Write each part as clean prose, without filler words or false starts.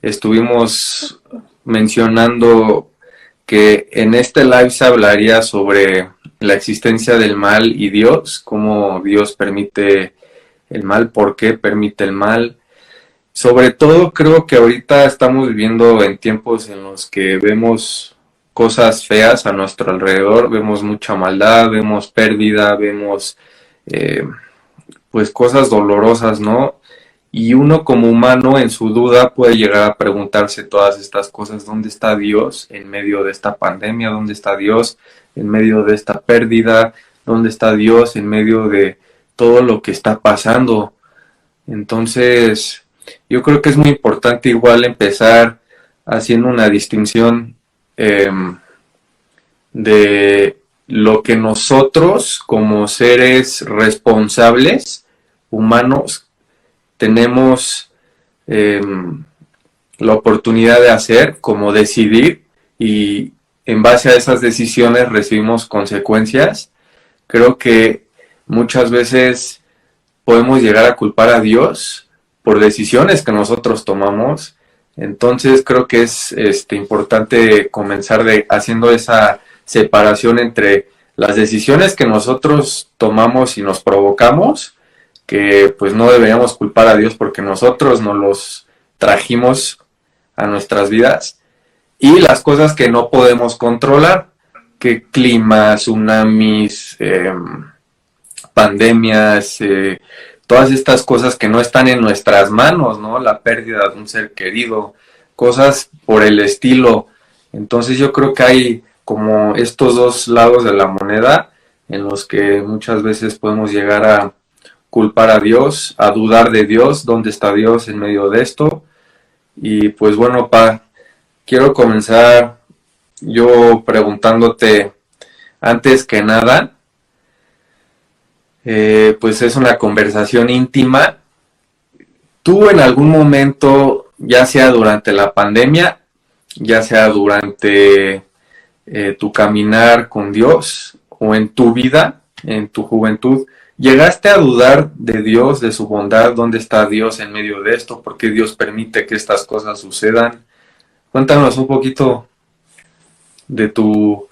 estuvimos mencionando que en este live se hablaría sobre la existencia del mal y Dios, cómo Dios permite el mal, por qué permite el mal. Sobre todo creo que ahorita estamos viviendo en tiempos en los que vemos cosas feas a nuestro alrededor, vemos mucha maldad, vemos pérdida, vemos eh, pues cosas dolorosas, ¿no? Y uno como humano en su duda puede llegar a preguntarse todas estas cosas: ¿dónde está Dios en medio de esta pandemia? ¿Dónde está Dios en medio de esta pérdida? ¿Dónde está Dios en medio de todo lo que está pasando? Entonces, yo creo que es muy importante igual empezar haciendo una distinción eh, de lo que nosotros como seres responsables humanos tenemos la oportunidad de hacer, como decidir, y en base a esas decisiones recibimos consecuencias. Creo que muchas veces podemos llegar a culpar a Dios por decisiones que nosotros tomamos. Entonces creo que es importante comenzar haciendo esa separación entre las decisiones que nosotros tomamos y nos provocamos, que pues no deberíamos culpar a Dios porque nosotros nos los trajimos a nuestras vidas, y las cosas que no podemos controlar, que clima, tsunamis, pandemias, todas estas cosas que no están en nuestras manos, ¿no? La pérdida de un ser querido, cosas por el estilo. Entonces yo creo que hay como estos dos lados de la moneda en los que muchas veces podemos llegar a culpar a Dios, a dudar de Dios, dónde está Dios en medio de esto. Y pues bueno, quiero comenzar yo preguntándote, antes que nada, pues es una conversación íntima. ¿Tú en algún momento, ya sea durante la pandemia, ya sea durante tu caminar con Dios o en tu vida, en tu juventud, llegaste a dudar de Dios, de su bondad? ¿Dónde está Dios en medio de esto? ¿Por qué Dios permite que estas cosas sucedan? Cuéntanos un poquito de tu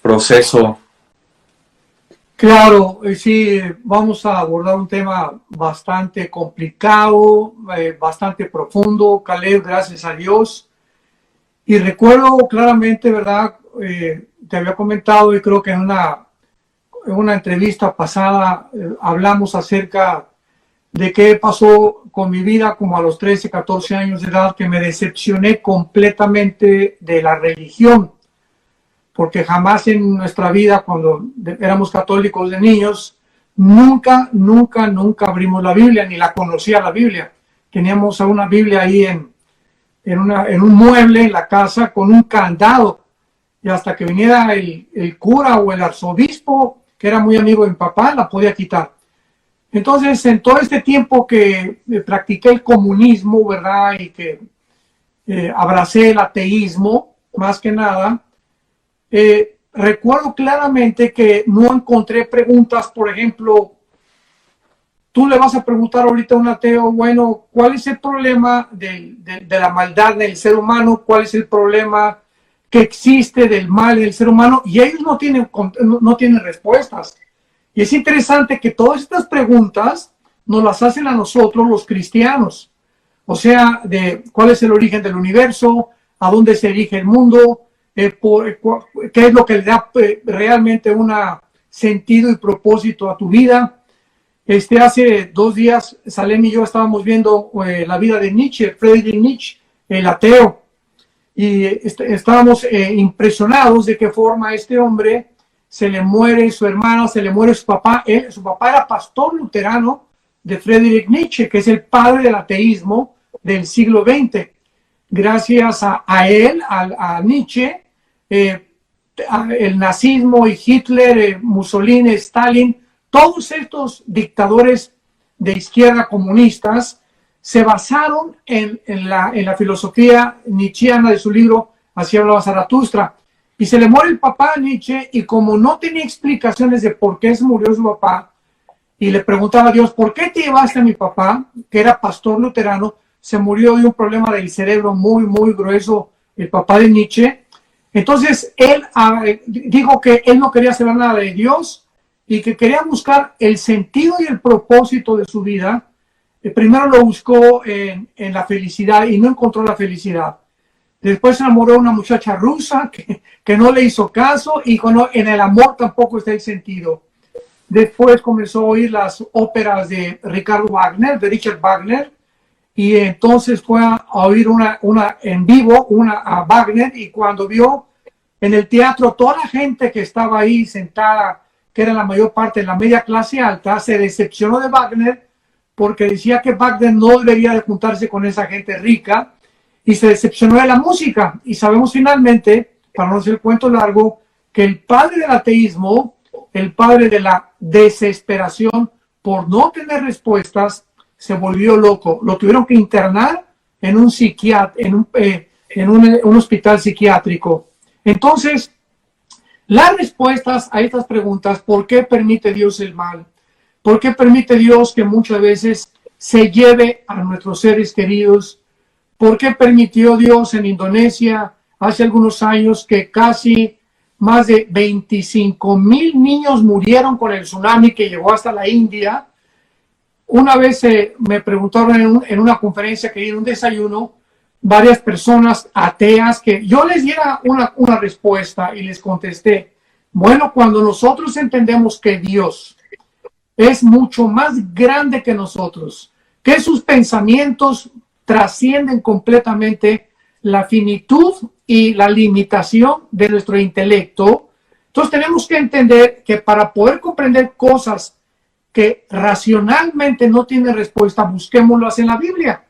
proceso. Claro, sí, vamos a abordar un tema bastante complicado, bastante profundo, Caleb, gracias a Dios. Y recuerdo claramente, ¿verdad? Te había comentado, y creo que en una entrevista pasada hablamos acerca de qué pasó con mi vida como a los 13, 14 años de edad, que me decepcioné completamente de la religión, porque jamás en nuestra vida, cuando éramos católicos de niños, nunca abrimos la Biblia, ni la conocía la Biblia. Teníamos una Biblia ahí en un mueble en la casa con un candado, y hasta que viniera el cura o el arzobispo, que era muy amigo de mi papá, la podía quitar. Entonces, en todo este tiempo que practiqué el comunismo, ¿verdad? Y que abracé el ateísmo, más que nada, recuerdo claramente que no encontré preguntas. Por ejemplo, tú le vas a preguntar ahorita a un ateo, bueno, ¿cuál es el problema de la maldad del ser humano? ¿Cuál es el problema que existe del mal del ser humano? Y ellos no tienen respuestas. Y es interesante que todas estas preguntas nos las hacen a nosotros los cristianos. O sea, de cuál es el origen del universo, a dónde se dirige el mundo, qué es lo que le da realmente un sentido y propósito a tu vida. Hace 2 días, Salem y yo estábamos viendo la vida de Nietzsche, Friedrich Nietzsche, el ateo, y estábamos impresionados de qué forma este hombre se le muere su hermana, se le muere su papá. Su papá era pastor luterano de Friedrich Nietzsche, que es el padre del ateísmo del siglo XX. Gracias a él, a Nietzsche, el nazismo y Hitler, Mussolini, Stalin, todos estos dictadores de izquierda comunistas se basaron en la filosofía nietzscheana de su libro Así hablaba Zaratustra. Y se le muere el papá a Nietzsche, y como no tenía explicaciones de por qué se murió su papá, y le preguntaba a Dios, ¿por qué te llevaste a mi papá, que era pastor luterano? se murió de un problema del cerebro muy, muy grueso, el papá de Nietzsche. Entonces, él dijo que él no quería saber nada de Dios y que quería buscar el sentido y el propósito de su vida. Primero lo buscó en la felicidad y no encontró la felicidad. Después se enamoró de una muchacha rusa que no le hizo caso y en el amor tampoco está el sentido. Después comenzó a oír las óperas de de Richard Wagner, y entonces fue a oír una en vivo, a Wagner, y cuando vio en el teatro toda la gente que estaba ahí sentada, que era la mayor parte de la media clase alta, se decepcionó de Wagner porque decía que Wagner no debería de juntarse con esa gente rica, y se decepcionó de la música. Y sabemos finalmente, para no hacer el cuento largo, que el padre del ateísmo, el padre de la desesperación por no tener respuestas, se volvió loco. Lo tuvieron que internar en un hospital psiquiátrico. Entonces, las respuestas a estas preguntas: ¿por qué permite Dios el mal? ¿Por qué permite Dios que muchas veces se lleve a nuestros seres queridos? ¿Por qué permitió Dios en Indonesia hace algunos años que casi más de 25,000 niños murieron con el tsunami que llegó hasta la India? Una vez me preguntaron en una conferencia que di en un desayuno, varias personas ateas, que yo les diera una respuesta, y les contesté: bueno, cuando nosotros entendemos que Dios es mucho más grande que nosotros, que sus pensamientos trascienden completamente la finitud y la limitación de nuestro intelecto, entonces tenemos que entender que para poder comprender cosas que racionalmente no tienen respuesta, busquémoslas en la Biblia.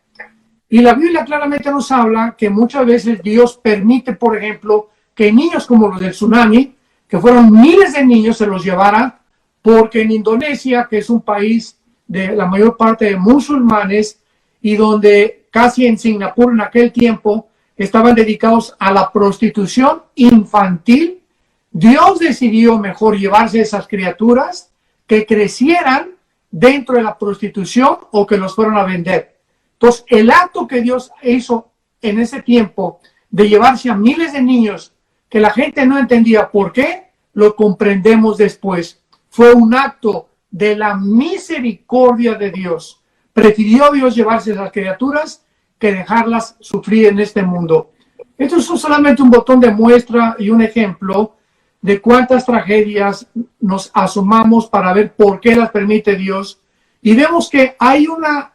Y la Biblia claramente nos habla que muchas veces Dios permite, por ejemplo, que niños como los del tsunami, que fueron miles de niños, se los llevara, porque en Indonesia, que es un país de la mayor parte de musulmanes, y donde casi en Singapur en aquel tiempo estaban dedicados a la prostitución infantil, Dios decidió mejor llevarse esas criaturas que crecieran dentro de la prostitución o que los fueron a vender. Entonces, el acto que Dios hizo en ese tiempo de llevarse a miles de niños que la gente no entendía por qué, lo comprendemos después. Fue un acto de la misericordia de Dios. Prefirió Dios llevarse a las criaturas que dejarlas sufrir en este mundo. Esto es solamente un botón de muestra y un ejemplo de cuántas tragedias nos asomamos para ver por qué las permite Dios, y vemos que hay una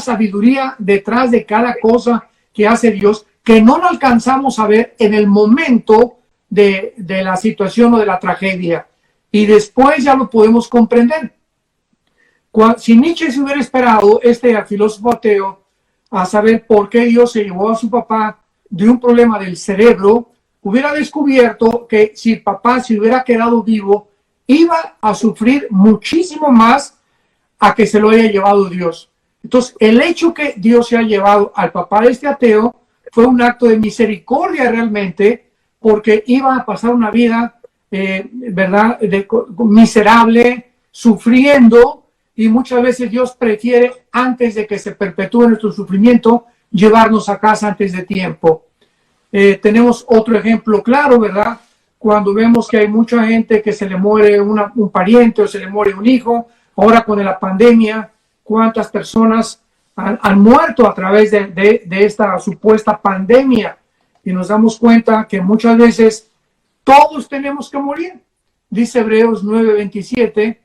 sabiduría detrás de cada cosa que hace Dios que no lo alcanzamos a ver en el momento de la situación o de la tragedia, y después ya lo podemos comprender. Si Nietzsche se hubiera esperado, filósofo ateo, a saber por qué Dios se llevó a su papá de un problema del cerebro, hubiera descubierto que si el papá se hubiera quedado vivo, iba a sufrir muchísimo más a que se lo haya llevado Dios. Entonces, el hecho que Dios se haya llevado al papá de este ateo fue un acto de misericordia realmente, porque iba a pasar una vida, miserable, sufriendo, y muchas veces Dios prefiere, antes de que se perpetúe nuestro sufrimiento, llevarnos a casa antes de tiempo. Tenemos otro ejemplo claro, ¿verdad? Cuando vemos que hay mucha gente que se le muere un pariente o se le muere un hijo. Ahora con la pandemia, cuántas personas han muerto a través de esta supuesta pandemia, y nos damos cuenta que muchas veces todos tenemos que morir. Dice Hebreos 9:27,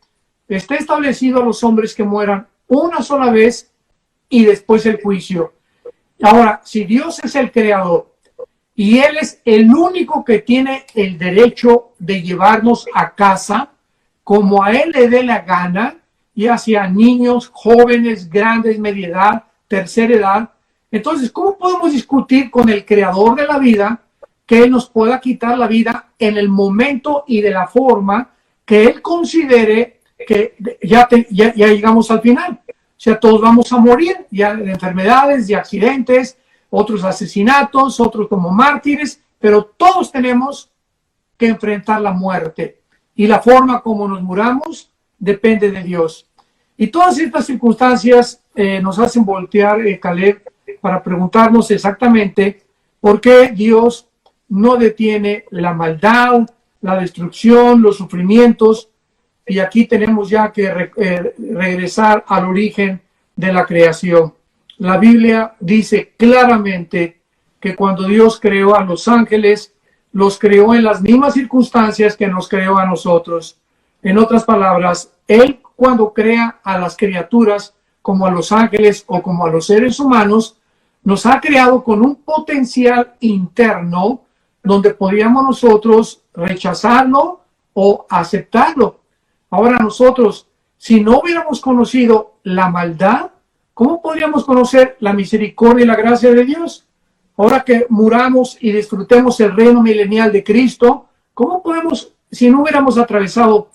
está establecido a los hombres que mueran una sola vez y después el juicio. Ahora, si Dios es el creador y Él es el único que tiene el derecho de llevarnos a casa como a Él le dé la gana, ya sea niños, jóvenes, grandes, media edad, tercera edad, entonces, ¿cómo podemos discutir con el creador de la vida que Él nos pueda quitar la vida en el momento y de la forma que Él considere que ya llegamos al final? O sea, todos vamos a morir, ya de enfermedades, de accidentes, otros asesinatos, otros como mártires, pero todos tenemos que enfrentar la muerte. Y la forma como nos muramos depende de Dios. Y todas estas circunstancias nos hacen voltear, Caleb, para preguntarnos exactamente por qué Dios no detiene la maldad, la destrucción, los sufrimientos. Y aquí tenemos ya que regresar al origen de la creación. La Biblia dice claramente que cuando Dios creó a los ángeles, los creó en las mismas circunstancias que nos creó a nosotros. En otras palabras, Él cuando crea a las criaturas como a los ángeles o como a los seres humanos, nos ha creado con un potencial interno donde podríamos nosotros rechazarlo o aceptarlo. Ahora nosotros, si no hubiéramos conocido la maldad, ¿cómo podríamos conocer la misericordia y la gracia de Dios? Ahora que muramos y disfrutemos el reino milenial de Cristo, ¿cómo podemos, si no hubiéramos atravesado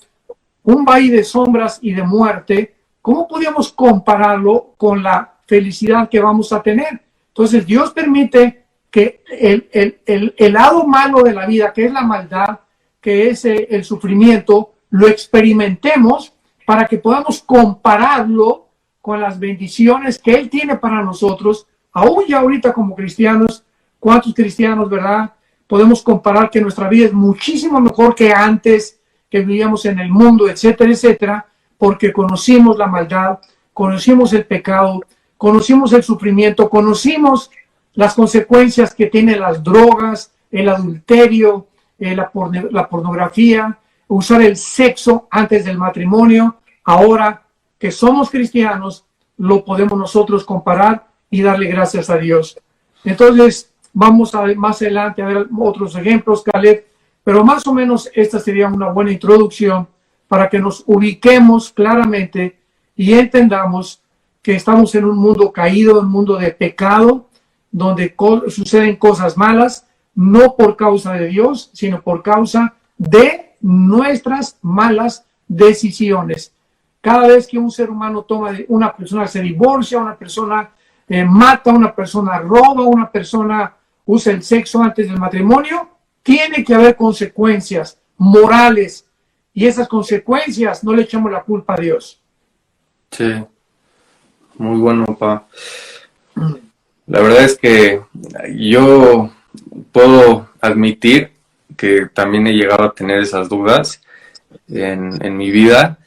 un valle de sombras y de muerte, cómo podríamos compararlo con la felicidad que vamos a tener? Entonces Dios permite que el lado malo de la vida, que es la maldad, que es el sufrimiento, lo experimentemos para que podamos compararlo con las bendiciones que Él tiene para nosotros. Aún ya ahorita como cristianos, ¿cuántos cristianos, verdad? Podemos comparar que nuestra vida es muchísimo mejor que antes, que vivíamos en el mundo, etcétera, etcétera, porque conocimos la maldad, conocimos el pecado, conocimos el sufrimiento, conocimos las consecuencias que tienen las drogas, el adulterio, la pornografía, usar el sexo antes del matrimonio. Ahora que somos cristianos, lo podemos nosotros comparar y darle gracias a Dios. Entonces, vamos a ver más adelante a ver otros ejemplos, Caleb, pero más o menos esta sería una buena introducción para que nos ubiquemos claramente y entendamos que estamos en un mundo caído, un mundo de pecado, donde suceden cosas malas, no por causa de Dios, sino por causa de nuestras malas decisiones. Cada vez que un ser humano una persona se divorcia, una persona mata, una persona roba, una persona usa el sexo antes del matrimonio, tiene que haber consecuencias morales, y esas consecuencias no le echamos la culpa a Dios. Sí, muy bueno, pa. La verdad es que yo puedo admitir que también he llegado a tener esas dudas en mi vida.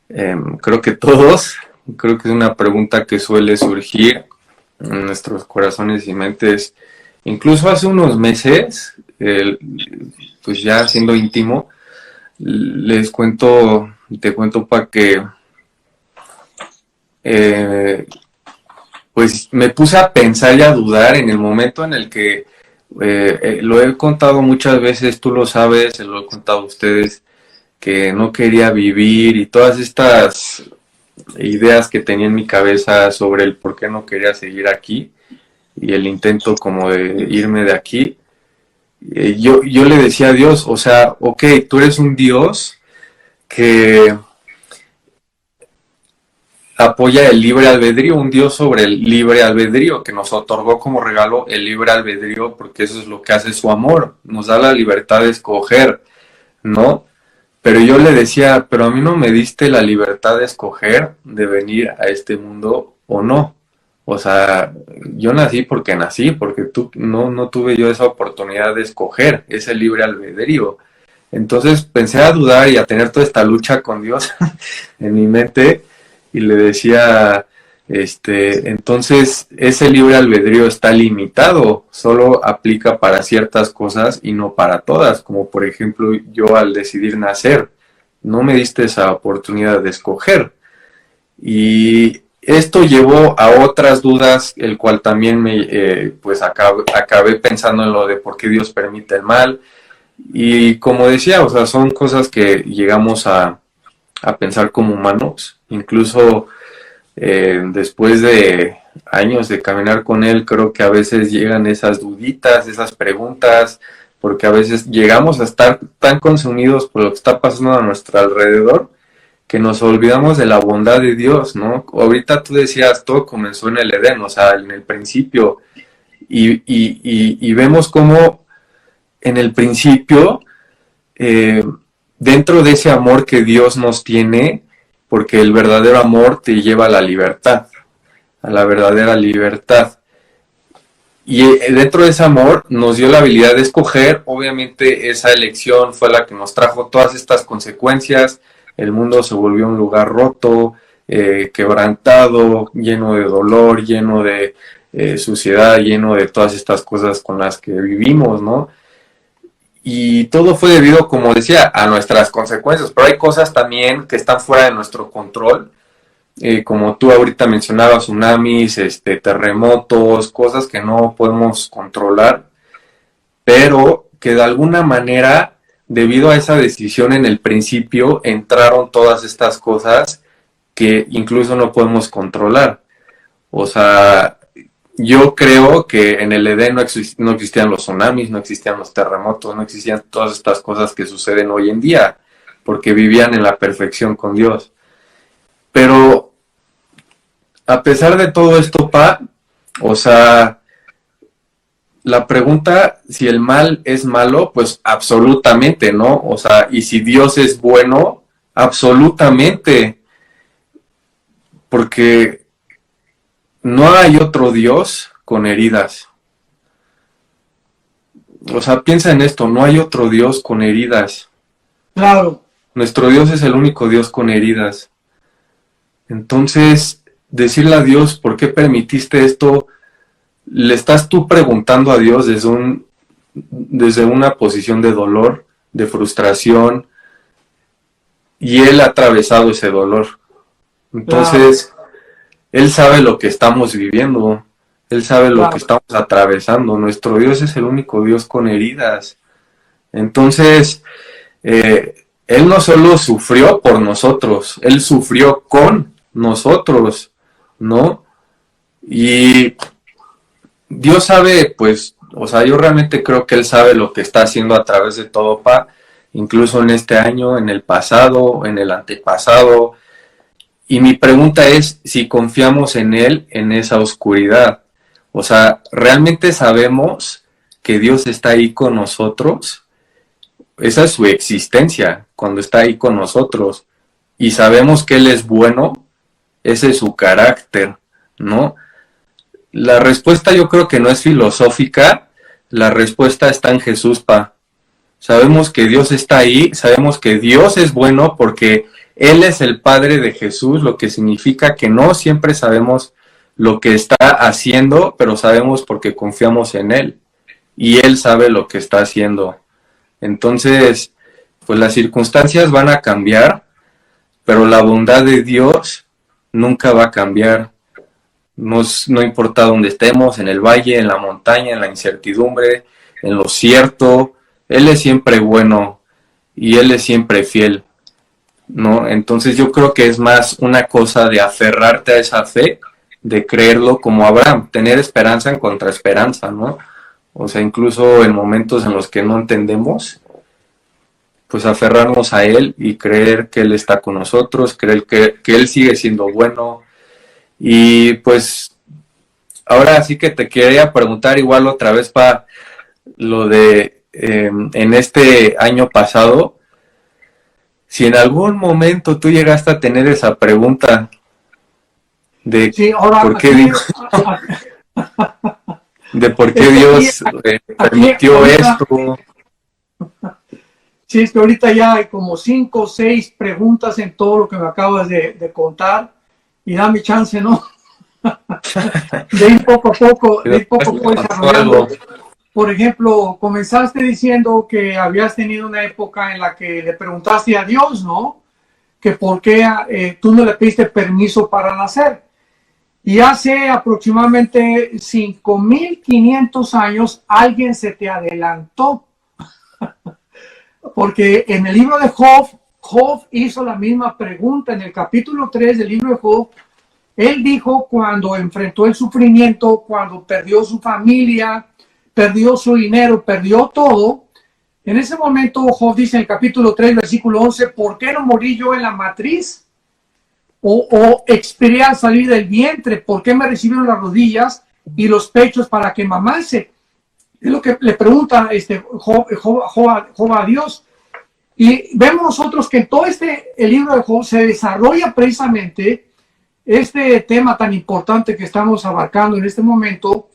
Creo que todos, creo que es una pregunta que suele surgir en nuestros corazones y mentes. Incluso hace unos meses, pues ya siendo íntimo, te cuento para que pues me puse a pensar y a dudar en el momento en el que lo he contado muchas veces, tú lo sabes, se lo he contado a ustedes, que no quería vivir y todas estas ideas que tenía en mi cabeza sobre el por qué no quería seguir aquí y el intento como de irme de aquí. Yo le decía a Dios, o sea, ok, tú eres un Dios que apoya el libre albedrío, un Dios sobre el libre albedrío, que nos otorgó como regalo el libre albedrío, porque eso es lo que hace su amor, nos da la libertad de escoger, ¿no? Pero yo le decía, pero a mí no me diste la libertad de escoger de venir a este mundo o no. O sea, yo nací porque nací, porque no tuve yo esa oportunidad de escoger ese libre albedrío. Entonces pensé a dudar y a tener toda esta lucha con Dios en mi mente y le decía, entonces ese libre albedrío está limitado, solo aplica para ciertas cosas y no para todas, como por ejemplo yo al decidir nacer, no me diste esa oportunidad de escoger. Y esto llevó a otras dudas, el cual también pues acabé pensando en lo de por qué Dios permite el mal. Y como decía, o sea, son cosas que llegamos a pensar como humanos. Incluso después de años de caminar con Él, creo que a veces llegan esas duditas, esas preguntas, porque a veces llegamos a estar tan consumidos por lo que está pasando a nuestro alrededor, que nos olvidamos de la bondad de Dios, ¿no? Ahorita tú decías, todo comenzó en el Edén, o sea, en el principio, y vemos cómo en el principio, dentro de ese amor que Dios nos tiene, porque el verdadero amor te lleva a la libertad, a la verdadera libertad. Y dentro de ese amor nos dio la habilidad de escoger. Obviamente esa elección fue la que nos trajo todas estas consecuencias. El mundo se volvió un lugar roto, quebrantado, lleno de dolor, lleno de suciedad, lleno de todas estas cosas con las que vivimos, ¿no? Y todo fue debido, como decía, a nuestras consecuencias. Pero hay cosas también que están fuera de nuestro control, como tú ahorita mencionabas, tsunamis, terremotos, cosas que no podemos controlar, pero que de alguna manera, debido a esa decisión en el principio, entraron todas estas cosas que incluso no podemos controlar. O sea, yo creo que en el Edén no existían los tsunamis, no existían los terremotos, no existían todas estas cosas que suceden hoy en día, porque vivían en la perfección con Dios. Pero a pesar de todo esto, o sea, la pregunta, si el mal es malo, pues absolutamente, ¿no? O sea, y si Dios es bueno, absolutamente, porque no hay otro Dios con heridas. O sea, piensa en esto, no hay otro Dios con heridas. Claro. Nuestro Dios es el único Dios con heridas. Entonces, decirle a Dios, ¿por qué permitiste esto? Le estás tú preguntando a Dios desde una posición de dolor, de frustración, y Él ha atravesado ese dolor. Entonces, Él sabe lo que estamos viviendo, Él sabe lo que estamos atravesando. Nuestro Dios es el único Dios con heridas. Entonces, Él no solo sufrió por nosotros, Él sufrió con nosotros, ¿no? Y Dios sabe, pues, o sea, yo realmente creo que Él sabe lo que está haciendo a través de todo, incluso en este año, en el pasado, en el antepasado. Y mi pregunta es si confiamos en Él en esa oscuridad. O sea, ¿realmente sabemos que Dios está ahí con nosotros? Esa es su existencia, cuando está ahí con nosotros. Y sabemos que Él es bueno, ese es su carácter, ¿no? La respuesta yo creo que no es filosófica, la respuesta está en Jesús, Sabemos que Dios está ahí, sabemos que Dios es bueno porque Él es el Padre de Jesús, lo que significa que no siempre sabemos lo que está haciendo, pero sabemos porque confiamos en Él y Él sabe lo que está haciendo. Entonces, pues las circunstancias van a cambiar, pero la bondad de Dios nunca va a cambiar. No importa dónde estemos, en el valle, en la montaña, en la incertidumbre, en lo cierto, Él es siempre bueno y Él es siempre fiel, ¿no? Entonces yo creo que es más una cosa de aferrarte a esa fe, de creerlo como Abraham, tener esperanza en contraesperanza, ¿no? O sea, incluso en momentos en los que no entendemos, pues aferrarnos a Él y creer que Él está con nosotros, creer que Él sigue siendo bueno. Y pues ahora sí que te quería preguntar igual otra vez para lo de en este año pasado, si en algún momento tú llegaste a tener esa pregunta de sí, ahora, por qué Dios, de por qué Dios permitió esto. Sí, es que ahorita ya hay como 5 o 6 preguntas en todo lo que me acabas de contar y da mi chance, ¿no? De ir poco a poco, desarrollando. Por ejemplo, comenzaste diciendo que habías tenido una época en la que le preguntaste a Dios, ¿no? Que por qué tú no le pediste permiso para nacer. Y hace aproximadamente 5.500 años alguien se te adelantó. Porque en el libro de Job hizo la misma pregunta. En el capítulo 3 del libro de Job, él dijo cuando enfrentó el sufrimiento, cuando perdió su familia, perdió su dinero, perdió todo. En ese momento Job dice en el capítulo 3, versículo 11, ¿por qué no morí yo en la matriz? O expiré al salir del vientre, ¿por qué me recibieron las rodillas y los pechos para que mamase? Es lo que le pregunta Job a Dios. Y vemos nosotros que en todo el libro de Job se desarrolla precisamente este tema tan importante que estamos abarcando en este momento,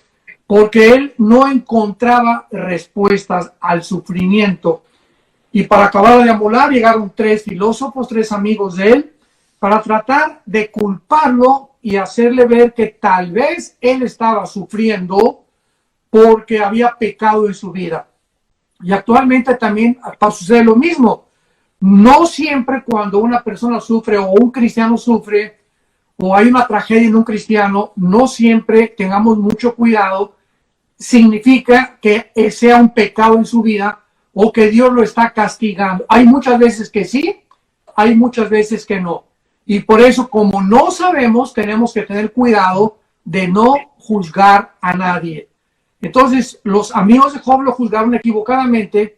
porque él no encontraba respuestas al sufrimiento. Y para acabar de amolar, llegaron 3 filósofos, 3 amigos de él, para tratar de culparlo y hacerle ver que tal vez él estaba sufriendo porque había pecado en su vida. Y actualmente también sucede lo mismo. No siempre cuando una persona sufre o un cristiano sufre o hay una tragedia en un cristiano, no siempre tengamos mucho cuidado, significa que sea un pecado en su vida o que Dios lo está castigando. Hay muchas veces que sí, hay muchas veces que no. Y por eso, como no sabemos, tenemos que tener cuidado de no juzgar a nadie. Entonces, los amigos de Job lo juzgaron equivocadamente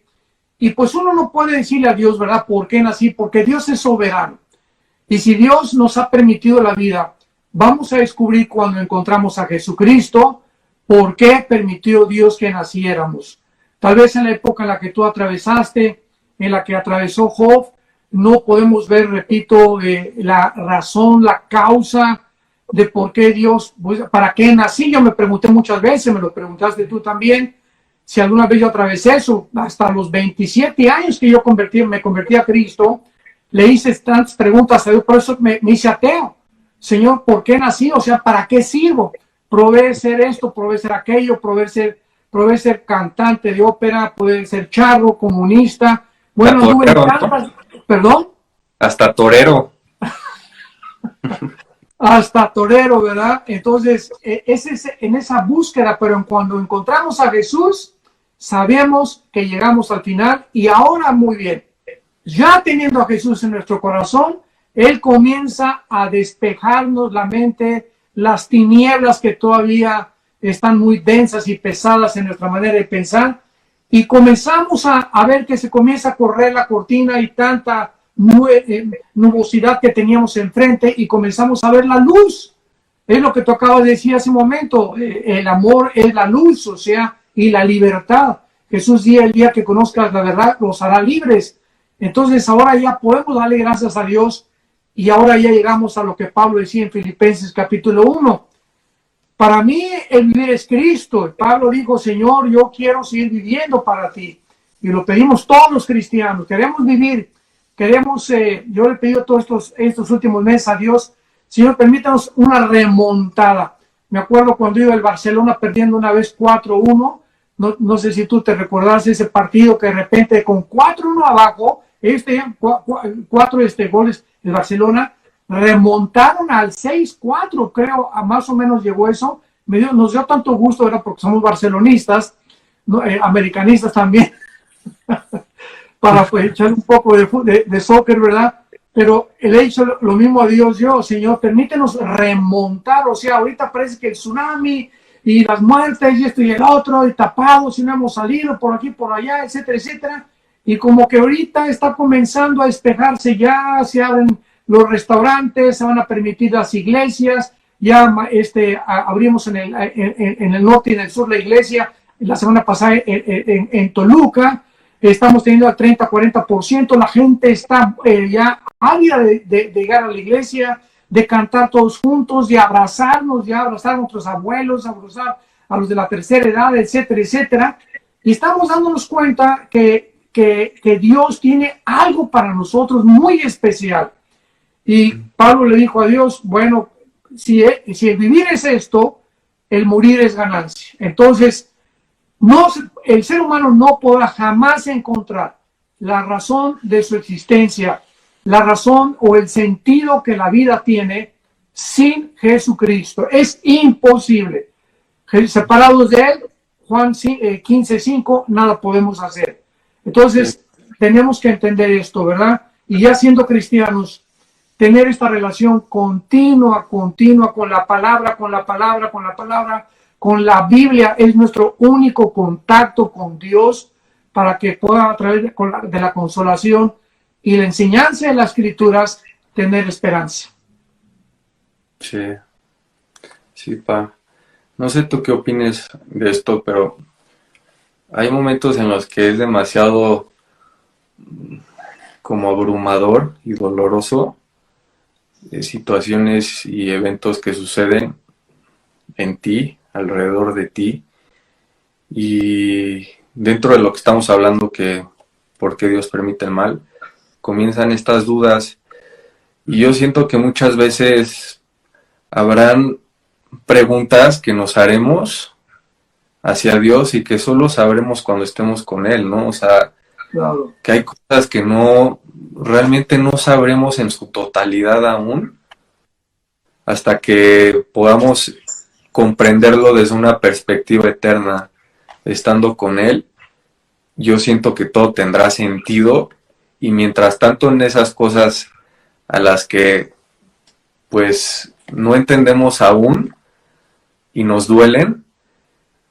y pues uno no puede decirle a Dios, ¿verdad? ¿Por qué nací? Porque Dios es soberano. Y si Dios nos ha permitido la vida, vamos a descubrir cuando encontramos a Jesucristo por qué permitió Dios que naciéramos. Tal vez en la época en la que tú atravesaste, en la que atravesó Job, no podemos ver, repito, la razón, la causa de por qué Dios, pues, para qué nací. Yo me pregunté muchas veces, me lo preguntaste tú también, si alguna vez yo atravesé eso, hasta los 27 años que yo me convertí a Cristo, le hice tantas preguntas a Dios, por eso me hice ateo. Señor, ¿por qué nací? O sea, ¿para qué sirvo? Probé ser esto, probé ser aquello, probé ser cantante de ópera, probé ser charro, comunista. Bueno, tuve tantas... ¿Perdón? Hasta torero. Hasta torero, ¿verdad? Entonces, es en esa búsqueda, pero cuando encontramos a Jesús, sabemos que llegamos al final. Y ahora, muy bien, ya teniendo a Jesús en nuestro corazón, Él comienza a despejarnos la mente, las tinieblas que todavía están muy densas y pesadas en nuestra manera de pensar, y comenzamos a ver que se comienza a correr la cortina y tanta nubosidad que teníamos enfrente, y comenzamos a ver la luz. Es lo que tú acabas de decir hace un momento, el amor es la luz, o sea, y la libertad. Jesús dice, el día que conozcas la verdad, los hará libres. Entonces ahora ya podemos darle gracias a Dios, y ahora ya llegamos a lo que Pablo decía en Filipenses capítulo 1. Para mí el vivir es Cristo. Pablo dijo, Señor, yo quiero seguir viviendo para ti. Y lo pedimos todos los cristianos. Queremos vivir, queremos, yo le he pedido todos estos últimos meses a Dios, Señor, permítanos una remontada. Me acuerdo cuando iba el Barcelona perdiendo una vez 4-1. No sé si tú te recuerdas ese partido que de repente con 4-1 abajo, cuatro goles el Barcelona, remontaron al 6-4, creo, más o menos llegó eso. Nos dio tanto gusto, ¿verdad? Porque somos barcelonistas, ¿no? Americanistas también, para pues, echar un poco de soccer, ¿verdad? Pero le he dicho lo mismo a Dios yo, Señor, permítenos remontar. O sea, ahorita parece que el tsunami y las muertes y esto y el otro, y tapados y no hemos salido por aquí, por allá, etcétera, etcétera. Y como que ahorita está comenzando a despejarse, ya se abren los restaurantes, se van a permitir las iglesias, ya abrimos en el norte y en el sur la iglesia, la semana pasada en Toluca, estamos teniendo al 30-40%, la gente está ya ávida de llegar a la iglesia, de cantar todos juntos, de abrazarnos, de abrazar a nuestros abuelos, abrazar a los de la tercera edad, etcétera, etcétera, y estamos dándonos cuenta que Dios tiene algo para nosotros muy especial. Y Pablo le dijo a Dios, bueno, si el vivir es esto, el morir es ganancia. Entonces, el ser humano no podrá jamás encontrar la razón de su existencia, la razón o el sentido que la vida tiene sin Jesucristo. Es imposible. Separados de Él, Juan 15:5, nada podemos hacer. Entonces, tenemos que entender esto, ¿verdad? Y ya siendo cristianos, tener esta relación continua con la palabra, con la Biblia, es nuestro único contacto con Dios para que pueda, a través de la consolación y la enseñanza de las Escrituras, tener esperanza. Sí, pa. No sé tú qué opines de esto, pero hay momentos en los que es demasiado como abrumador y doloroso, situaciones y eventos que suceden en ti, alrededor de ti, Y dentro de lo que estamos hablando, que por qué Dios permite el mal, comienzan estas dudas. Y yo siento que muchas veces habrán preguntas que nos haremos hacia Dios y que solo sabremos cuando estemos con Él, ¿no? O sea, Claro. que hay cosas que no, realmente no sabremos en su totalidad aún, hasta que podamos comprenderlo desde una perspectiva eterna, estando con Él. Yo siento que todo tendrá sentido, y mientras tanto en esas cosas a las que pues no entendemos aún y nos duelen,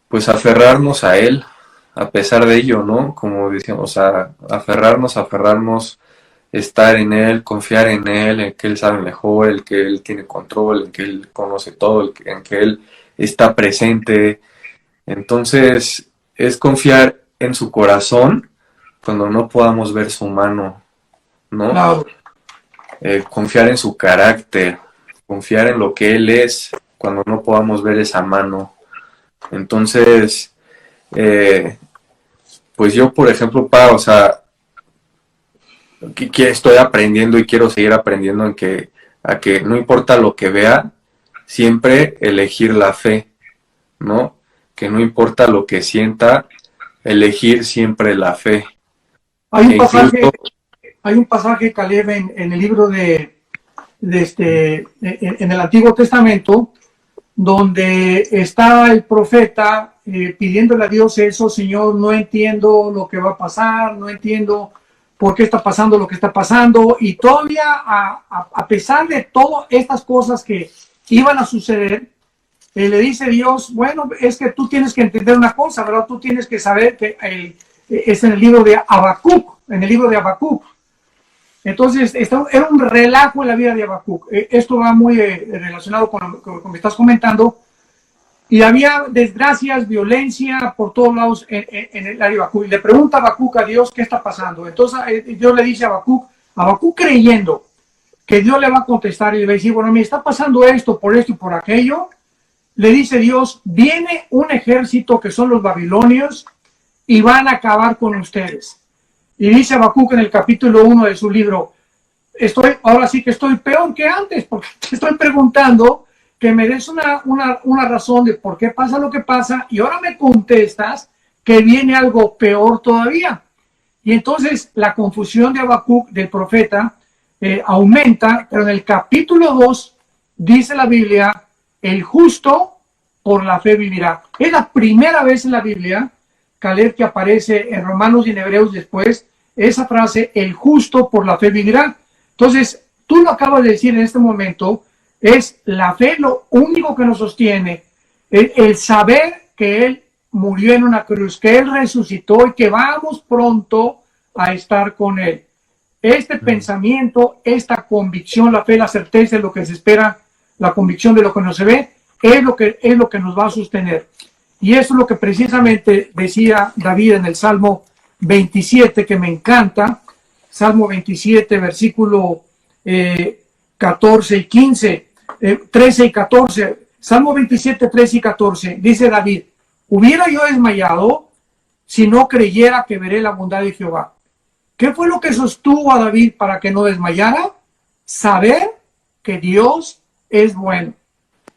pues aferrarnos a Él a pesar de ello, ¿no? Como decíamos, o sea, aferrarnos, estar en Él, confiar en Él, en que Él sabe mejor, en que Él tiene control, en que Él conoce todo, en que Él está presente. Entonces, es confiar en su corazón cuando no podamos ver su mano, ¿no? Claro. Confiar en su carácter, confiar en lo que Él es cuando no podamos ver esa mano. Entonces, pues yo, por ejemplo, o sea, que estoy aprendiendo y quiero seguir aprendiendo a que no importa lo que vea, siempre elegir la fe, ¿no? Que no importa lo que sienta, elegir siempre la fe. Hay un E incluso, pasaje, hay un pasaje, Caleb, en el libro en el Antiguo Testamento, donde está el profeta pidiéndole a Dios eso: Señor, no entiendo lo que va a pasar, no entiendo por qué está pasando lo que está pasando. Y todavía, a pesar de todas estas cosas que iban a suceder, le dice Dios: bueno, es que tú tienes que entender una cosa, ¿verdad? Tú tienes que saber que es en el libro de Habacuc, Entonces, era un relajo en la vida de Habacuc. Esto va muy relacionado con lo que me estás comentando. Y había desgracias, violencia por todos lados en el área de Habacuc. Y le pregunta Habacuc a Dios qué está pasando. Entonces, Dios le dice a Habacuc creyendo que Dios le va a contestar y le va a decir: bueno, me está pasando esto y por aquello. Le dice Dios: viene un ejército que son los babilonios y van a acabar con ustedes. Y dice Habacuc en el capítulo 1 de su libro: ahora sí que estoy peor que antes, porque te estoy preguntando que me des una razón de por qué pasa lo que pasa, y ahora me contestas que viene algo peor todavía. Y entonces la confusión de Habacuc, del profeta, aumenta, pero en el capítulo 2 dice la Biblia: el justo por la fe vivirá. Es la primera vez en la Biblia, Caleb, que aparece en Romanos y en Hebreos después esa frase: el justo por la fe vivirá. Entonces, tú lo acabas de decir en este momento, es la fe lo único que nos sostiene, el saber que Él murió en una cruz, que Él resucitó y que vamos pronto a estar con Él. Este pensamiento, esta convicción, la fe, la certeza de lo que se espera, la convicción de lo que no se ve, es lo que nos va a sostener. Y eso es lo que precisamente decía David en el Salmo 27, que me encanta. Salmo 27, versículo 14 y 15, 13 y 14. Salmo 27, 13 y 14. Dice David: hubiera yo desmayado si no creyera que veré la bondad de Jehová. ¿Qué fue lo que sostuvo a David para que no desmayara? Saber que Dios es bueno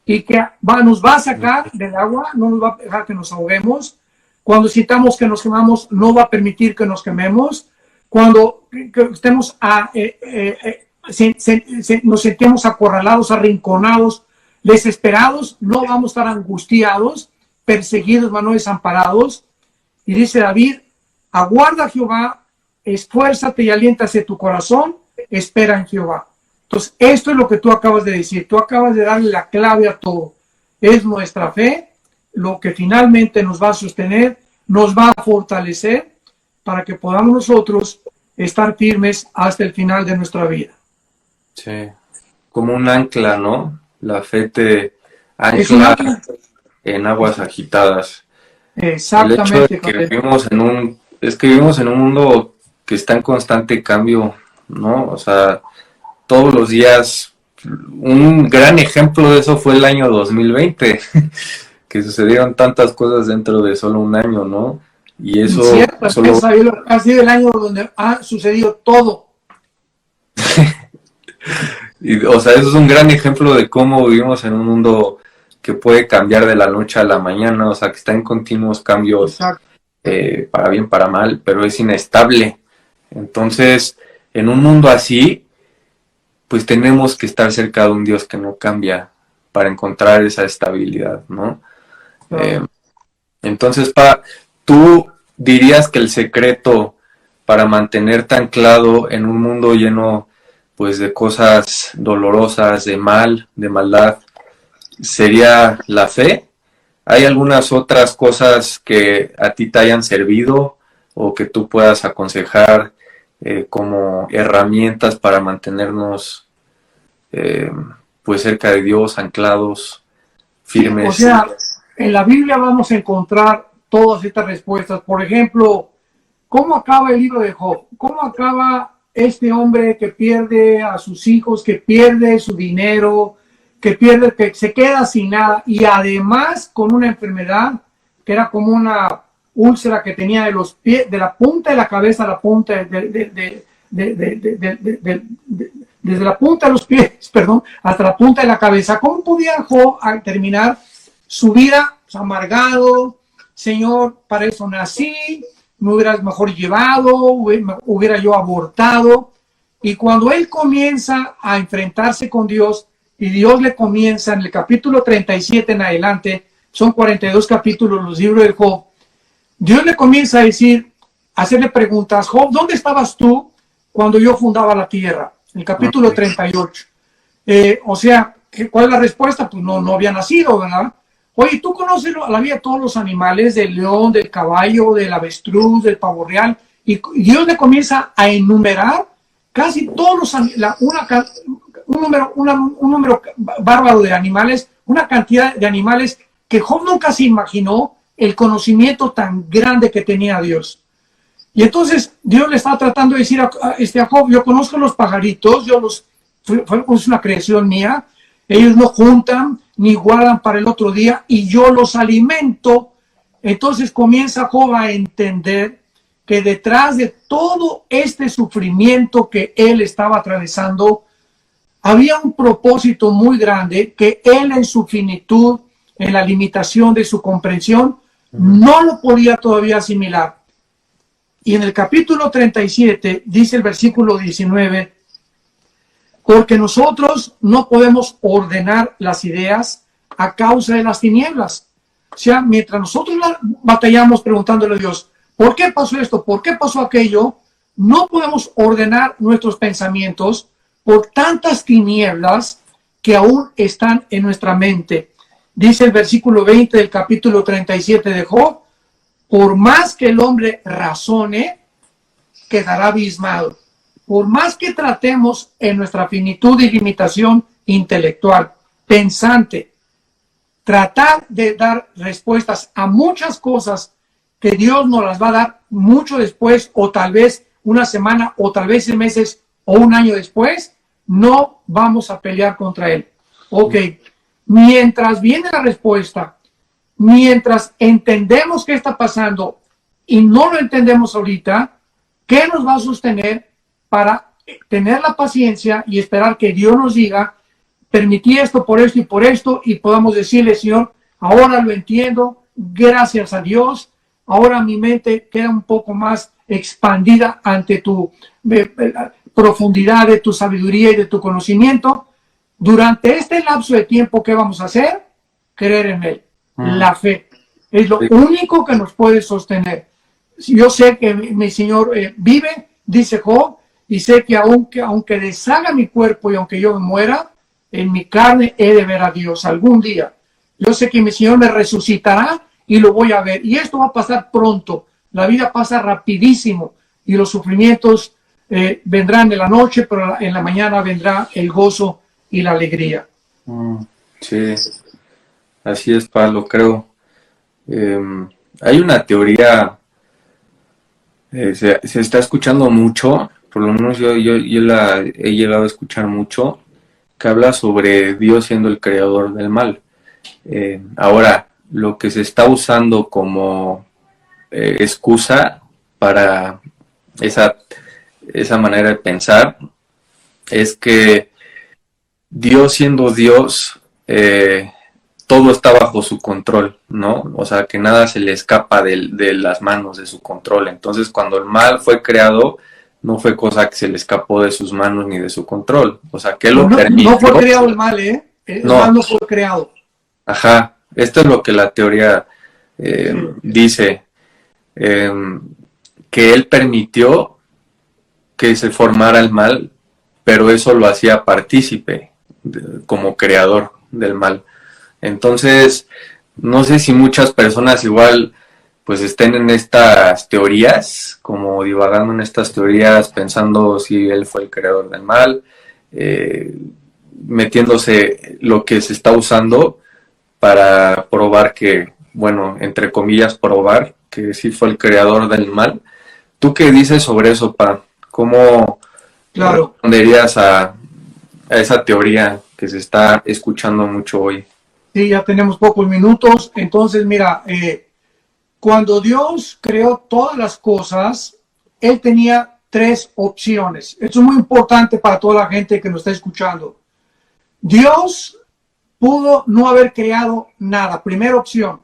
y que nos va a sacar del agua, no nos va a dejar que nos ahoguemos. Cuando citamos que nos quemamos, no va a permitir que nos quememos. Cuando estemos nos sentimos acorralados, arrinconados, desesperados, no vamos a estar angustiados, perseguidos, mas no desamparados. Y dice David: aguarda a Jehová, esfuérzate y aliéntase tu corazón, espera en Jehová. Entonces, esto es lo que tú acabas de decir. Tú acabas de darle la clave a todo. Es nuestra fe lo que finalmente nos va a sostener, nos va a fortalecer para que podamos nosotros estar firmes hasta el final de nuestra vida. sí, como un ancla, ¿no? La fe te ancla en aguas agitadas. Exactamente. El hecho de que vivimos en un mundo que está en constante cambio, ¿no? O sea, todos los días, un gran ejemplo de eso fue el año 2020, que sucedieron tantas cosas dentro de solo un año, ¿no? Y eso Cierto, solo... ha sido el año donde ha sucedido todo. Y, o sea, eso es un gran ejemplo de cómo vivimos en un mundo que puede cambiar de la noche a la mañana, o sea, que está en continuos cambios, Exacto. para bien, para mal, pero es inestable. Entonces, en un mundo así, pues tenemos que estar cerca de un Dios que no cambia para encontrar esa estabilidad, ¿no? Eh, Claro. entonces, tú dirías que el secreto para mantenerte anclado en un mundo lleno, pues, de cosas dolorosas, de mal, de maldad, sería la fe. ¿Hay algunas otras cosas que a ti te hayan servido o que tú puedas aconsejar como herramientas para mantenernos eh, pues cerca de Dios, anclados, Sí, o firmes? sea, en la Biblia vamos a encontrar todas estas respuestas. Por ejemplo, ¿cómo acaba el libro de Job? ¿Cómo acaba este hombre que pierde a sus hijos, que pierde su dinero, que se queda sin nada y además con una enfermedad que era como una úlcera que tenía de los pies, de la punta de la cabeza a la punta desde la punta de los pies, perdón, hasta la punta de la cabeza? ¿Cómo podía Job terminar su vida amargado? Señor, para eso nací, me hubieras mejor llevado, hubiera yo abortado. Y cuando él comienza a enfrentarse con Dios y Dios le comienza en el capítulo 37 en adelante, son 42 capítulos los libros de Job, Dios le comienza a decir, a hacerle preguntas: Job, ¿dónde estabas tú cuando yo fundaba la tierra? En el capítulo 38. O sea, ¿cuál es la respuesta? Pues no había nacido, ¿verdad? Oye, ¿tú conoces la vida de todos los animales, del león, del caballo, del avestruz, del pavo real? Y Dios le comienza a enumerar casi todos los animales, un número bárbaro de animales, una cantidad de animales que Job nunca se imaginó el conocimiento tan grande que tenía Dios. Y entonces Dios le está tratando de decir a Job: yo conozco los pajaritos, es una creación mía, ellos no juntan ni guardan para el otro día y yo los alimento. Entonces comienza Job a entender que detrás de todo este sufrimiento que él estaba atravesando había un propósito muy grande que él, en su finitud, en la limitación de su comprensión, no lo podía todavía asimilar. Y en el capítulo 37 dice el versículo 19: porque nosotros no podemos ordenar las ideas a causa de las tinieblas. O sea, mientras nosotros batallamos preguntándole a Dios, ¿por qué pasó esto? ¿Por qué pasó aquello? No podemos ordenar nuestros pensamientos por tantas tinieblas que aún están en nuestra mente. Dice el versículo 20 del capítulo 37 de Job: por más que el hombre razone, quedará abismado. Por más que tratemos en nuestra finitud y limitación intelectual, pensante, tratar de dar respuestas a muchas cosas que Dios nos las va a dar mucho después, o tal vez una semana, o tal vez meses, o un año después, no vamos a pelear contra Él. Ok, mientras viene la respuesta, mientras entendemos qué está pasando y no lo entendemos ahorita, ¿qué nos va a sostener para tener la paciencia y esperar que Dios nos diga: permití esto por esto y por esto, y podamos decirle: Señor, ahora lo entiendo, gracias a Dios, ahora mi mente queda un poco más expandida ante tu profundidad de tu sabiduría y de tu conocimiento? Durante este lapso de tiempo, ¿qué vamos a hacer? Creer en Él. La fe es lo único que nos puede sostener. Yo sé que mi Señor vive, dice Job, y sé que aunque deshaga mi cuerpo y aunque yo me muera, en mi carne he de ver a Dios algún día. Yo sé que mi Señor me resucitará y lo voy a ver. Y esto va a pasar pronto. La vida pasa rapidísimo y los sufrimientos vendrán en la noche, pero en la mañana vendrá el gozo y la alegría. Sí, así es, Pablo, creo. Hay una teoría, se está escuchando mucho, por lo menos yo la he llegado a escuchar mucho, que habla sobre Dios siendo el creador del mal. Ahora, lo que se está usando como excusa para esa manera de pensar es que Dios siendo Dios, todo está bajo su control, ¿no? O sea, que nada se le escapa de las manos de su control. Entonces, cuando el mal fue creado, no fue cosa que se le escapó de sus manos ni de su control. O sea, que él lo permitió. No fue creado el mal, ¿eh? El mal no fue creado. Ajá, esto es lo que la teoría dice, que él permitió que se formara el mal, pero eso lo hacía partícipe como creador del mal. Entonces, no sé si muchas personas igual pues estén en estas teorías, como divagando en estas teorías, pensando si él fue el creador del mal, metiéndose lo que se está usando para probar que, bueno, entre comillas, probar que sí fue el creador del mal. ¿Tú qué dices sobre eso, Pa? ¿Cómo responderías a esa teoría que se está escuchando mucho hoy? Sí, ya tenemos pocos minutos. Entonces, mira, cuando Dios creó todas las cosas, Él tenía tres opciones. Esto es muy importante para toda la gente que nos está escuchando. Dios pudo no haber creado nada. Primera opción,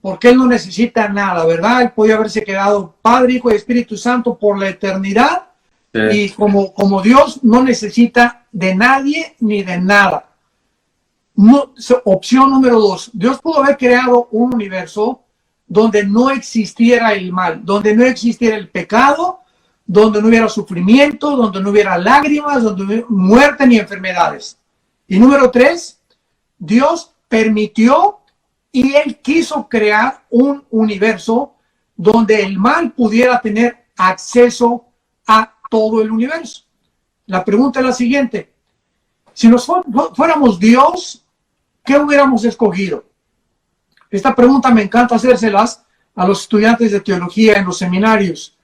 porque Él no necesita nada, ¿verdad? Él podía haberse quedado Padre, Hijo y Espíritu Santo por la eternidad. Sí. Y como Dios no necesita de nadie ni de nada. No, opción número dos, Dios pudo haber creado un universo donde no existiera el mal, donde no existiera el pecado, donde no hubiera sufrimiento, donde no hubiera lágrimas, donde no hubiera muerte ni enfermedades. Y número tres, Dios permitió y Él quiso crear un universo donde el mal pudiera tener acceso a todo el universo. La pregunta es la siguiente: si fuéramos Dios, ¿qué hubiéramos escogido? Esta pregunta me encanta hacérselas a los estudiantes de teología en los seminarios.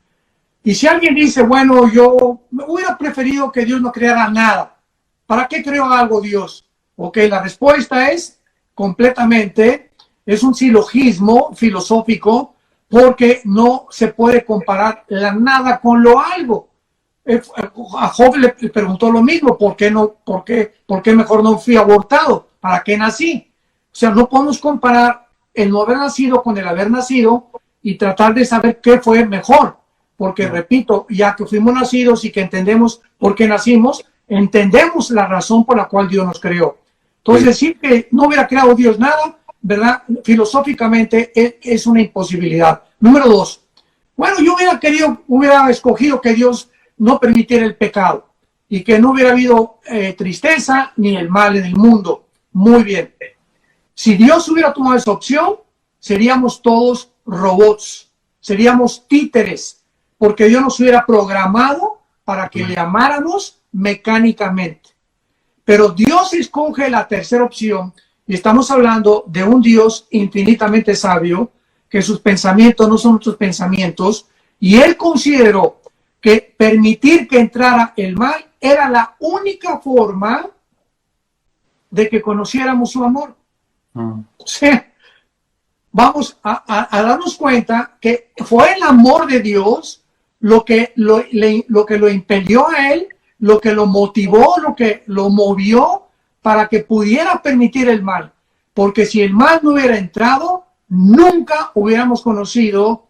Y si alguien dice, bueno, yo me hubiera preferido que Dios no creara nada, ¿para qué creó algo Dios? Ok, la respuesta es completamente, es un silogismo filosófico, porque no se puede comparar la nada con lo algo. A Job le preguntó lo mismo, ¿por qué mejor no fui abortado? ¿Para qué nací? O sea, no podemos comparar el no haber nacido con el haber nacido y tratar de saber qué fue mejor, porque repito, ya que fuimos nacidos y que entendemos por qué nacimos, entendemos la razón por la cual Dios nos creó. Entonces, decir que no hubiera creado Dios nada, ¿verdad? Filosóficamente es una imposibilidad. Número dos, bueno, yo hubiera escogido que Dios no permitiera el pecado y que no hubiera habido tristeza ni el mal en el mundo. Muy bien. Si Dios hubiera tomado esa opción, seríamos todos robots, seríamos títeres, porque Dios nos hubiera programado para que le amáramos mecánicamente. Pero Dios escoge la tercera opción, y estamos hablando de un Dios infinitamente sabio, que sus pensamientos no son nuestros pensamientos, y Él consideró que permitir que entrara el mal era la única forma de que conociéramos su amor. O sea, vamos a darnos cuenta que fue el amor de Dios lo que lo impelió a Él, lo que lo motivó, lo que lo movió para que pudiera permitir el mal. Porque si el mal no hubiera entrado, nunca hubiéramos conocido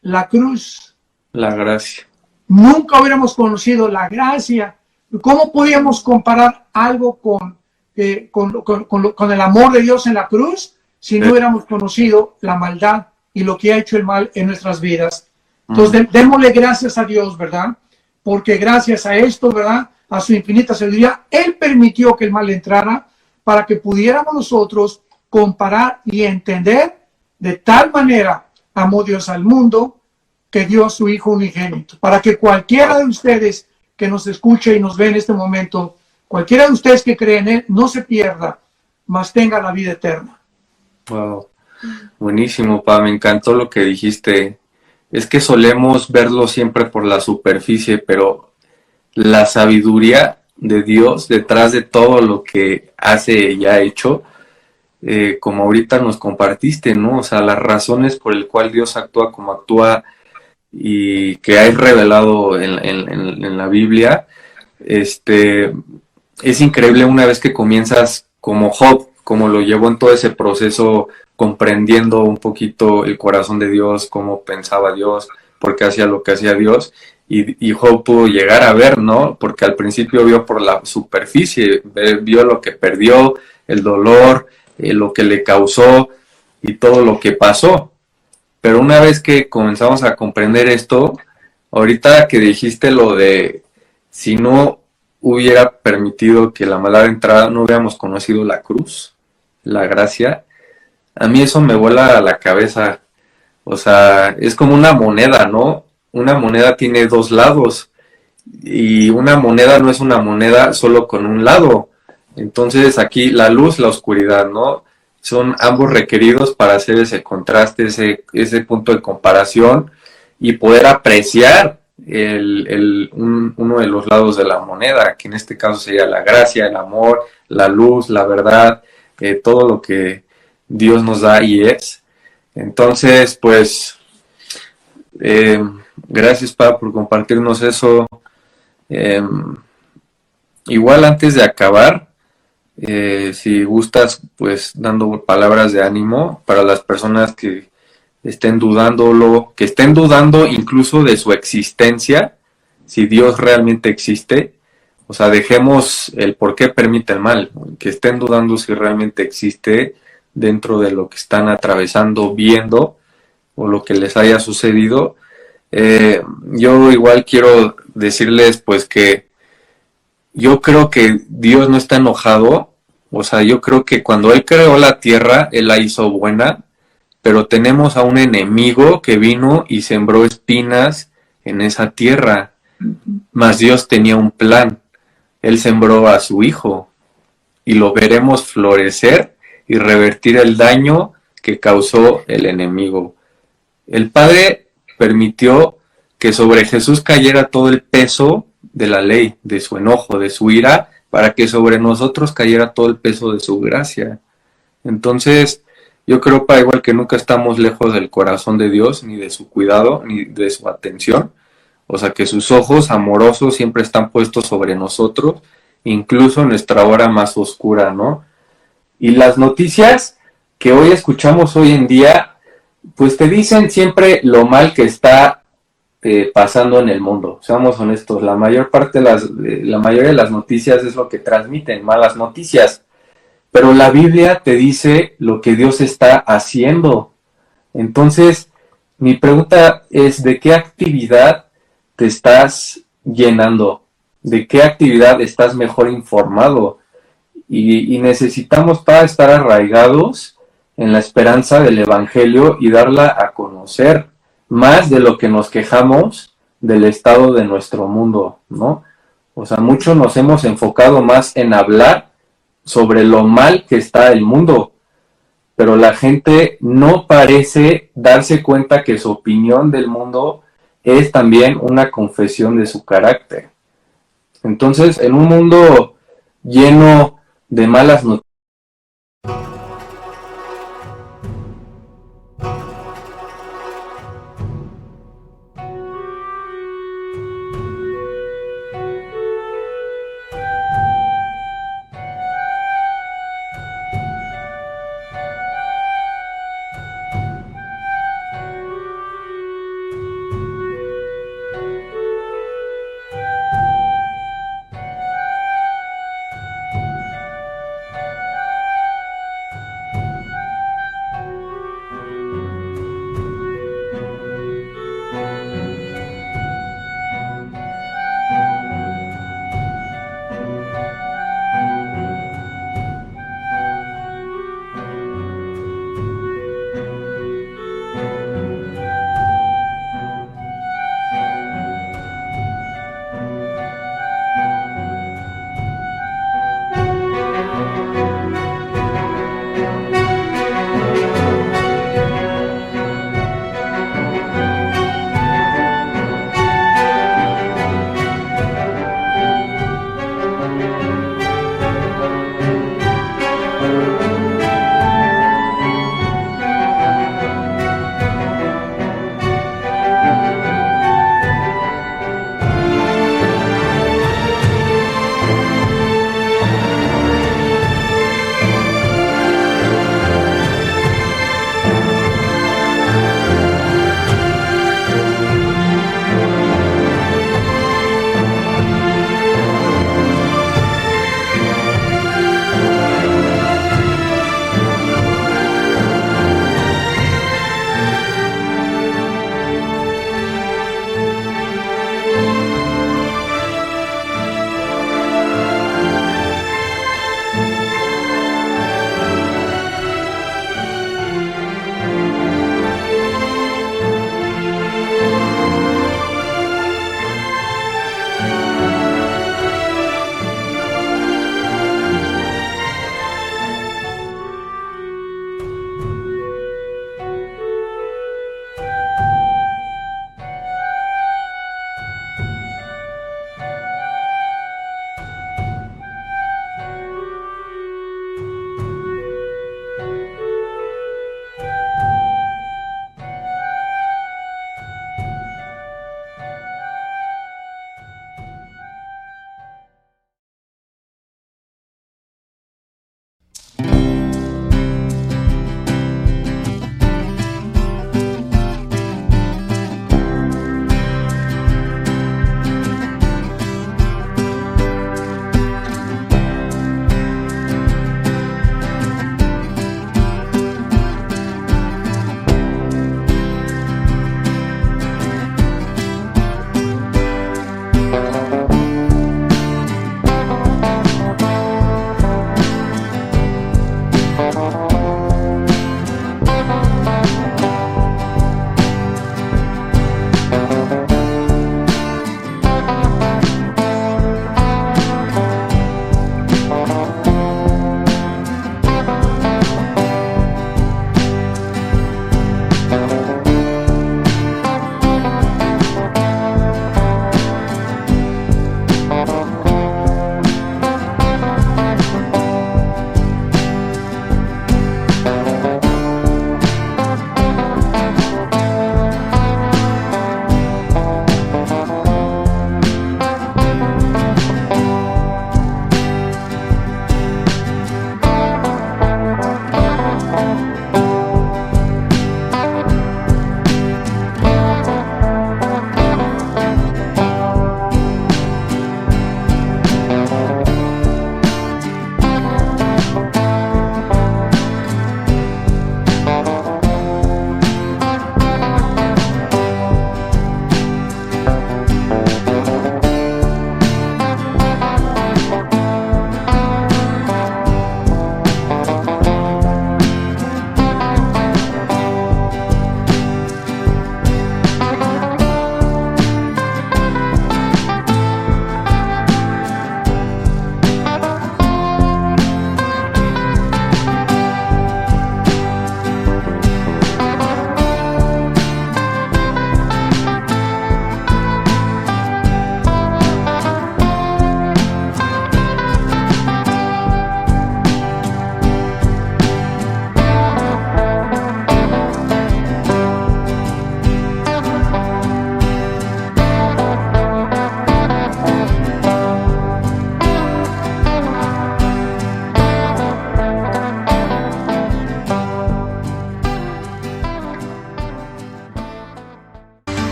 la cruz. La gracia. Nunca hubiéramos conocido la gracia. ¿Cómo podíamos comparar algo con el amor de Dios en la cruz si no hubiéramos conocido la maldad y lo que ha hecho el mal en nuestras vidas? Entonces, démosle gracias a Dios, ¿verdad? Porque gracias a esto, ¿verdad? A su infinita sabiduría, Él permitió que el mal entrara para que pudiéramos nosotros comparar y entender de tal manera amó Dios al mundo que dio a su Hijo unigénito, para que cualquiera de ustedes que nos escuche y nos ve en este momento, cualquiera de ustedes que cree en Él, no se pierda, mas tenga la vida eterna. Wow, buenísimo, Pa, me encantó lo que dijiste. Es que solemos verlo siempre por la superficie, pero la sabiduría de Dios detrás de todo lo que hace y ha hecho como ahorita nos compartiste, ¿no? O sea, las razones por el cual Dios actúa como actúa y que hay revelado en la Biblia, es increíble una vez que comienzas como Job, como lo llevó en todo ese proceso, comprendiendo un poquito el corazón de Dios, cómo pensaba Dios, por qué hacía lo que hacía Dios, y Job pudo llegar a ver, ¿no? Porque al principio vio por la superficie, vio lo que perdió, el dolor, lo que le causó y todo lo que pasó. Pero una vez que comenzamos a comprender esto, ahorita que dijiste lo de si no hubiera permitido que la maldad entrara, no hubiéramos conocido la cruz, la gracia, a mí eso me vuela a la cabeza. O sea, es como una moneda, ¿no? Una moneda tiene dos lados y una moneda no es una moneda solo con un lado. Entonces aquí la luz, la oscuridad, ¿no? Son ambos requeridos para hacer ese contraste, ese punto de comparación y poder apreciar uno de los lados de la moneda, que en este caso sería la gracia, el amor, la luz, la verdad, todo lo que Dios nos da y es. Entonces, pues, gracias, Pa, por compartirnos eso. Igual antes de acabar, si gustas, pues dando palabras de ánimo para las personas que estén dudándolo, que estén dudando incluso de su existencia, si Dios realmente existe. O sea, dejemos el por qué permite el mal, que estén dudando si realmente existe dentro de lo que están atravesando, viendo, o lo que les haya sucedido. Yo igual quiero decirles pues que yo creo que Dios no está enojado. O sea, yo creo que cuando Él creó la tierra, Él la hizo buena, pero tenemos a un enemigo que vino y sembró espinas en esa tierra. Mas Dios tenía un plan. Él sembró a su hijo y lo veremos florecer y revertir el daño que causó el enemigo. El Padre permitió que sobre Jesús cayera todo el peso de la ley, de su enojo, de su ira, para que sobre nosotros cayera todo el peso de su gracia. Entonces, yo creo, para igual que nunca estamos lejos del corazón de Dios, ni de su cuidado, ni de su atención. O sea, que sus ojos amorosos siempre están puestos sobre nosotros, incluso en nuestra hora más oscura, ¿no? Y las noticias que hoy escuchamos hoy en día, pues te dicen siempre lo mal que está pasando en el mundo. Seamos honestos, la mayoría de las noticias es lo que transmiten, malas noticias. Pero la Biblia te dice lo que Dios está haciendo. Entonces, mi pregunta es, ¿de qué actividad te estás llenando? ¿De qué actividad estás mejor informado? Y necesitamos para estar arraigados en la esperanza del Evangelio y darla a conocer más de lo que nos quejamos del estado de nuestro mundo, ¿no? O sea, muchos nos hemos enfocado más en hablar sobre lo mal que está el mundo, pero la gente no parece darse cuenta que su opinión del mundo es también una confesión de su carácter. Entonces, en un mundo lleno de malas noticias,